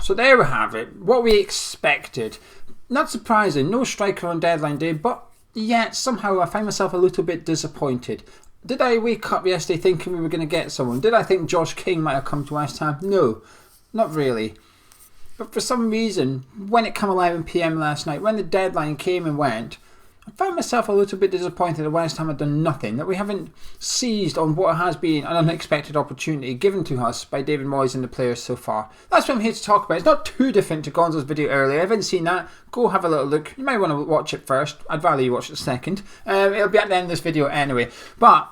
So there we have it, what we expected. Not surprising, no striker on deadline day, but yet somehow I find myself a little bit disappointed. Did I wake up yesterday thinking we were going to get someone? Did I think Josh King might have come to West Ham? No, not really. But for some reason, when it came 11 PM last night, when the deadline came and went, I found myself a little bit disappointed that West Ham had done nothing, that we haven't seized on what has been an unexpected opportunity given to us by David Moyes and the players so far. That's what I'm here to talk about. It's not too different to Gonzo's video earlier. If you haven't seen that, go have a little look. You might want to watch it first. I'd rather you watch it second. It'll be at the end of this video anyway. But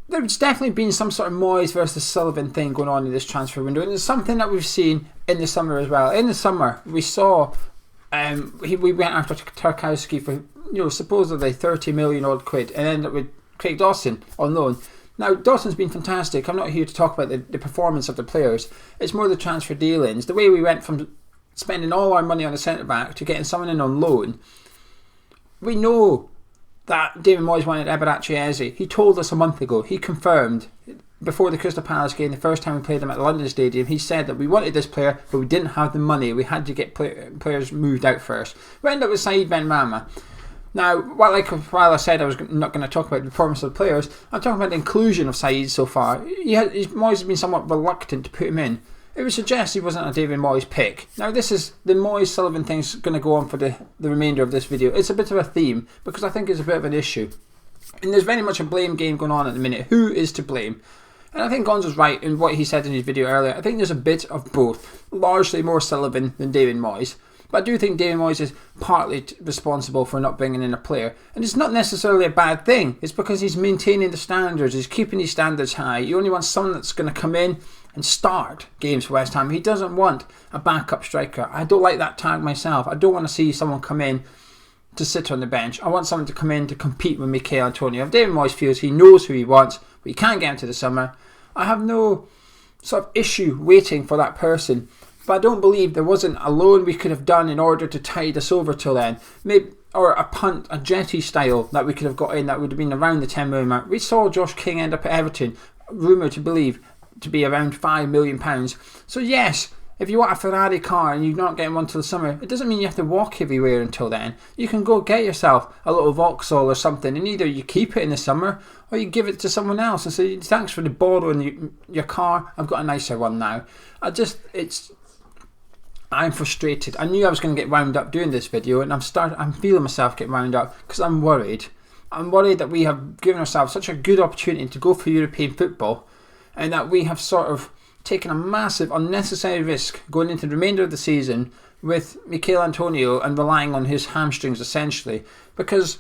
there's definitely been some sort of Moyes versus Sullivan thing going on in this transfer window, and it's something that we've seen in the summer as well. In the summer, we saw we went after Tarkowski for supposedly 30 million odd quid, and ended up with Craig Dawson on loan. Now Dawson's been fantastic. I'm not here to talk about the performance of the players. It's more the transfer dealings, the way we went from spending all our money on a centre back to getting someone in on loan. We know that David Moyes wanted Eberechi Eze. He told us a month ago. He confirmed before the Crystal Palace game, the first time we played them at the London Stadium, he said that we wanted this player, but we didn't have the money. We had to get players moved out first. We ended up with Said Benrahma. Now, while I said I was not going to talk about the performance of the players, I'm talking about the inclusion of Said so far. Moyes has been somewhat reluctant to put him in. It would suggest he wasn't a David Moyes pick. Now, this is the Moyes-Sullivan thing's going to go on for the remainder of this video. It's a bit of a theme, because I think it's a bit of an issue. And there's very much a blame game going on at the minute. Who is to blame? And I think Gonzo's right in what he said in his video earlier. I think there's a bit of both. Largely more Sullivan than David Moyes. But I do think David Moyes is partly responsible for not bringing in a player. And it's not necessarily a bad thing. It's because he's maintaining the standards. He's keeping his standards high. He only wants someone that's going to come in and start games for West Ham. He doesn't want a backup striker. I don't like that tag myself. I don't want to see someone come in to sit on the bench. I want someone to come in to compete with Mikel Antonio. If David Moyes feels he knows who he wants, but he can't get into the summer, I have no sort of issue waiting for that person. But I don't believe there wasn't a loan we could have done in order to tide us over till then. Maybe, or a punt, a jetty style that we could have got in that would have been around the 10 million mark. We saw Josh King end up at Everton, rumoured to believe to be around £5 million. So yes, if you want a Ferrari car and you're not getting one till the summer, it doesn't mean you have to walk everywhere until then. You can go get yourself a little Vauxhall or something, and either you keep it in the summer or you give it to someone else and say, thanks for the borrowing your car, I've got a nicer one now. I'm frustrated. I knew I was going to get wound up doing this video, and I'm feeling myself get wound up because I'm worried. I'm worried that we have given ourselves such a good opportunity to go for European football, and that we have sort of taken a massive unnecessary risk going into the remainder of the season with Mikel Antonio and relying on his hamstrings essentially. Because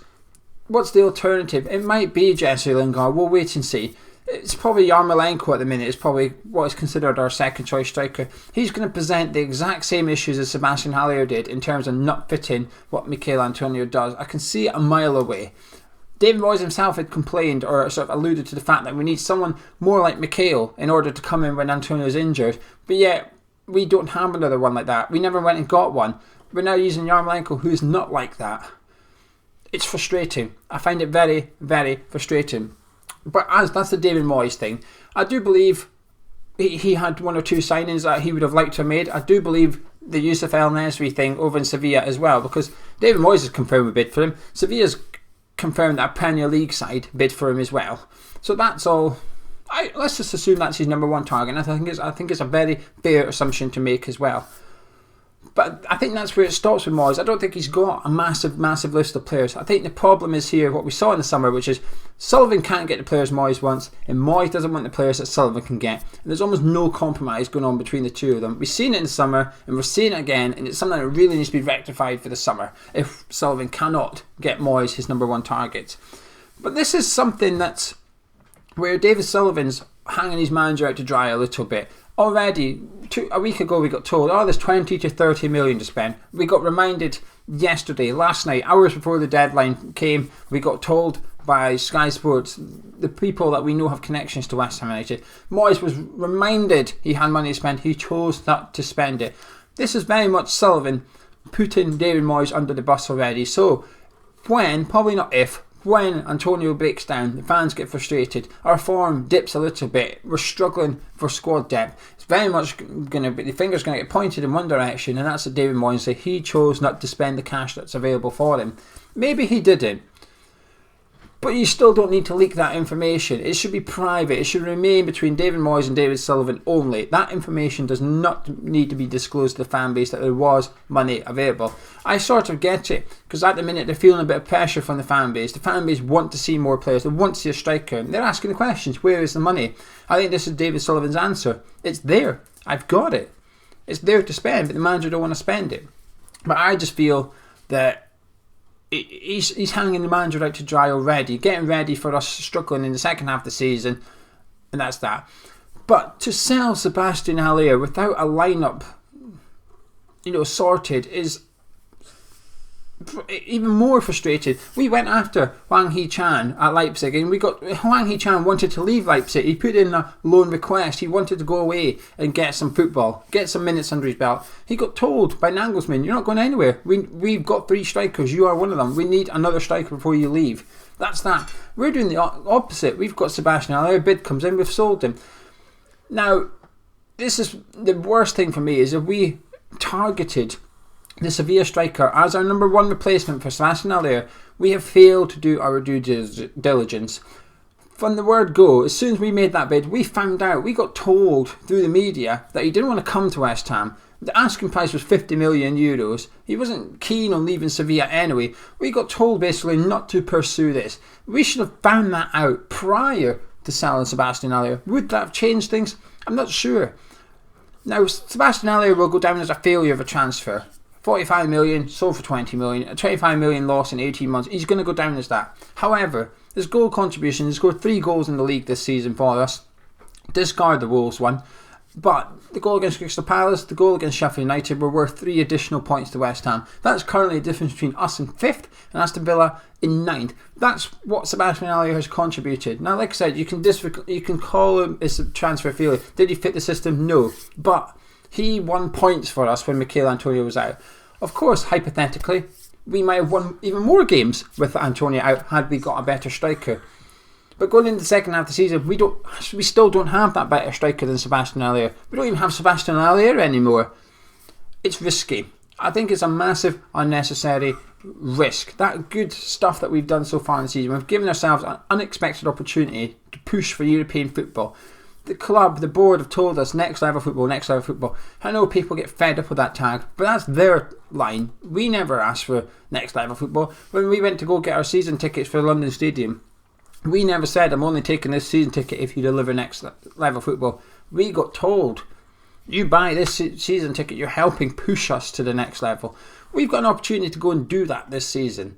what's the alternative? It might be Jesse Lingard. We'll wait and see. It's probably Yarmolenko at the minute. It's probably what is considered our second choice striker. He's going to present the exact same issues as Sebastian Haller did in terms of not fitting what Mikel Antonio does. I can see it a mile away. David Moyes himself had complained or sort of alluded to the fact that we need someone more like Mikel in order to come in when Antonio's injured. But yet, we don't have another one like that. We never went and got one. We're now using Yarmolenko, who's not like that. It's frustrating. I find it very, very frustrating. But that's the David Moyes thing. I do believe he had one or two signings that he would have liked to have made. I do believe the Yusuf El Nesri thing over in Sevilla as well, because David Moyes has confirmed a bid for him. Sevilla's confirmed that a Premier League side bid for him as well. So that's all. Let's just assume that's his number one target. I think it's a very fair assumption to make as well. But I think that's where it stops with Moyes. I don't think he's got a massive list of players. I think the problem is here what we saw in the summer, which is Sullivan can't get the players Moyes wants, and Moyes doesn't want the players that Sullivan can get. And there's almost no compromise going on between the two of them. We've seen it in the summer, and we're seeing it again, and it's something that really needs to be rectified for the summer if Sullivan cannot get Moyes his number one target. But this is something that's where David Sullivan's hanging his manager out to dry a little bit. Already, a week ago we got told, there's 20 to 30 million to spend. We got reminded yesterday, last night, hours before the deadline came, we got told by Sky Sports, the people that we know have connections to West Ham United, Moyes was reminded he had money to spend, he chose not to spend it. This is very much Sullivan putting David Moyes under the bus already. So when, probably not if, when Antonio breaks down, the fans get frustrated, our form dips a little bit, we're struggling for squad depth, it's very much going to be, the finger's going to get pointed in one direction, and that's at David Moyes. So he chose not to spend the cash that's available for him. Maybe he didn't. But you still don't need to leak that information. It should be private. It should remain between David Moyes and David Sullivan only. That information does not need to be disclosed to the fan base that there was money available. I sort of get it, because at the minute they're feeling a bit of pressure from the fan base. The fan base want to see more players. They want to see a striker. And they're asking the questions, where is the money? I think this is David Sullivan's answer. It's there. I've got it. It's there to spend, but the manager don't want to spend it. But I just feel that he's hanging the manager out to dry already, getting ready for us struggling in the second half of the season, and that's that. But to sell Sebastian Haller without a lineup, sorted is even more frustrated. We went after Hwang Hee-chan at Leipzig, and Hwang Hee-chan wanted to leave Leipzig. He put in a loan request. He wanted to go away and get some football, get some minutes under his belt. He got told by Nagelsmann, you're not going anywhere. We've got 3 strikers. You are one of them. We need another striker before you leave. That's that. We're doing the opposite. We've got Sebastian Haller. Bid comes in. We've sold him. Now, this is the worst thing for me, is if we targeted the Sevilla striker as our number 1 replacement for Sebastian Haller, we have failed to do our due diligence. From the word go, as soon as we made that bid, we found out, we got told through the media that he didn't want to come to West Ham. The asking price was €50 million. He wasn't keen on leaving Sevilla anyway. We got told basically not to pursue this. We should have found that out prior to selling Sebastian Haller. Would that have changed things? I'm not sure. Now, Sebastian Haller will go down as a failure of a transfer. 45 million, sold for 20 million, a 25 million loss in 18 months. He's going to go down as that. However, his goal contribution, he scored 3 goals in the league this season for us. Discard the Wolves one. But the goal against Crystal Palace, the goal against Sheffield United were worth 3 additional points to West Ham. That's currently the difference between us in 5th and Aston Villa in 9th. That's what Sebastian Haller has contributed. Now, like I said, you can call him a transfer failure. Did he fit the system? No. But he won points for us when Mikel Antonio was out. Of course, hypothetically, we might have won even more games with Antonio out had we got a better striker. But going into the second half of the season, we still don't have that better striker than Sebastian Haller. We don't even have Sebastian Haller anymore. It's risky. I think it's a massive, unnecessary risk. That good stuff that we've done so far in the season, we've given ourselves an unexpected opportunity to push for European football. The club, the board have told us next level football, next level football. I know people get fed up with that tag, but that's their line. We never asked for next level football. When we went to go get our season tickets for London Stadium, we never said, I'm only taking this season ticket if you deliver next level football. We got told, you buy this season ticket, you're helping push us to the next level. We've got an opportunity to go and do that this season.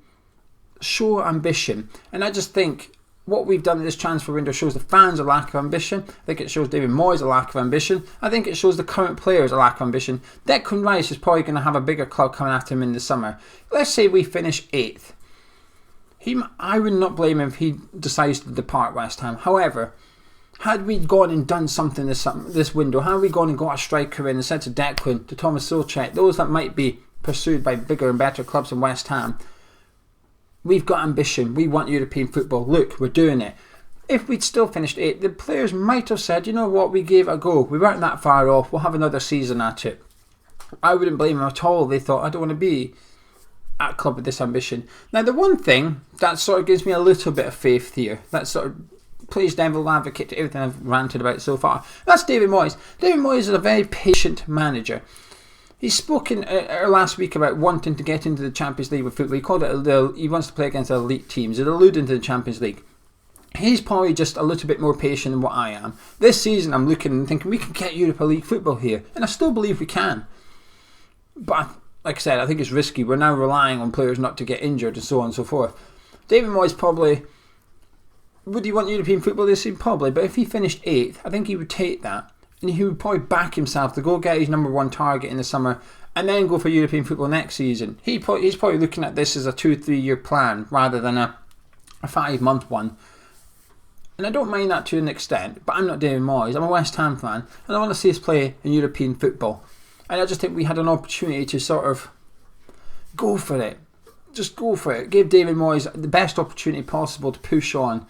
Show ambition. And I just think what we've done in this transfer window shows the fans a lack of ambition. I think it shows David Moyes a lack of ambition. I think it shows the current players a lack of ambition. Declan Rice is probably going to have a bigger club coming after him in the summer. Let's say we finish 8th. I would not blame him if he decides to depart West Ham. However, had we gone and done something this window, had we gone and got a striker in the sense of Declan, to Thomas Soucek, those that might be pursued by bigger and better clubs than West Ham, we've got ambition. We want European football. Look, we're doing it. If we'd still finished 8th, the players might have said, you know what, we gave it a go. We weren't that far off. We'll have another season at it. I wouldn't blame them at all. They thought, I don't want to be at a club with this ambition. Now, the one thing that sort of gives me a little bit of faith here, that sort of plays devil advocate to everything I've ranted about so far, that's David Moyes. David Moyes is a very patient manager. He's spoken last week about wanting to get into the Champions League with football. He called it he wants to play against elite teams. It alluding to the Champions League. He's probably just a little bit more patient than what I am. This season I'm looking and thinking we can get Europa League football here, and I still believe we can. But like I said, I think it's risky. We're now relying on players not to get injured and so on and so forth. David Moyes probably, would he want European football this season? Probably, but if he finished 8th, I think he would take that. And he would probably back himself to go get his number 1 target in the summer and then go for European football next season. He's probably looking at this as a 2-3 year plan rather than a 5-month one. And I don't mind that to an extent, but I'm not David Moyes. I'm a West Ham fan and I want to see us play in European football. And I just think we had an opportunity to sort of go for it. Just go for it. Give David Moyes the best opportunity possible to push on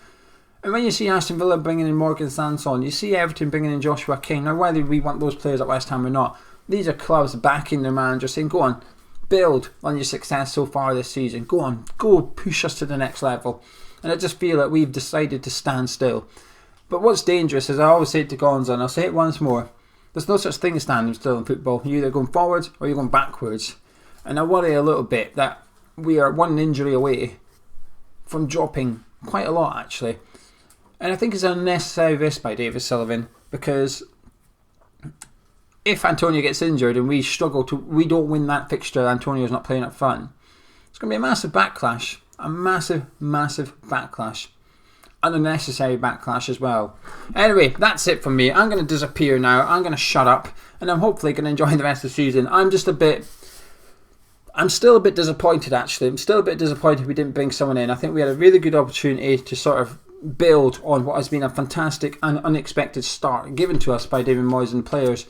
And when you see Aston Villa bringing in Morgan Sanson, you see Everton bringing in Joshua King. Now, whether we want those players at West Ham or not, these are clubs backing their manager, saying, go on, build on your success so far this season. Go on, go push us to the next level. And I just feel like we've decided to stand still. But what's dangerous is, I always say it to Gonzo, and I'll say it once more, there's no such thing as standing still in football. You're either going forwards or you're going backwards. And I worry a little bit that we are one injury away from dropping quite a lot, actually. And I think it's an unnecessary risk by David Sullivan, because if Antonio gets injured and we don't win that fixture, Antonio's not playing up front, it's going to be a massive backlash. A massive, massive backlash. An unnecessary backlash as well. Anyway, that's it from me. I'm going to disappear now. I'm going to shut up. And I'm hopefully going to enjoy the rest of the season. I'm still a bit disappointed, actually. I'm still a bit disappointed we didn't bring someone in. I think we had a really good opportunity to sort of build on what has been a fantastic and unexpected start given to us by David Moyes and players.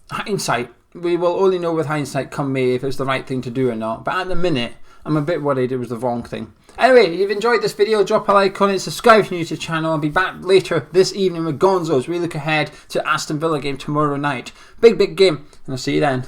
Hindsight. We will only know with hindsight come May if it was the right thing to do or not. But at the minute, I'm a bit worried it was the wrong thing. Anyway, if you've enjoyed this video, drop a like on it, subscribe if you're new to the channel. I'll be back later this evening with Gonzo as we look ahead to Aston Villa game tomorrow night. Big game, and I'll see you then.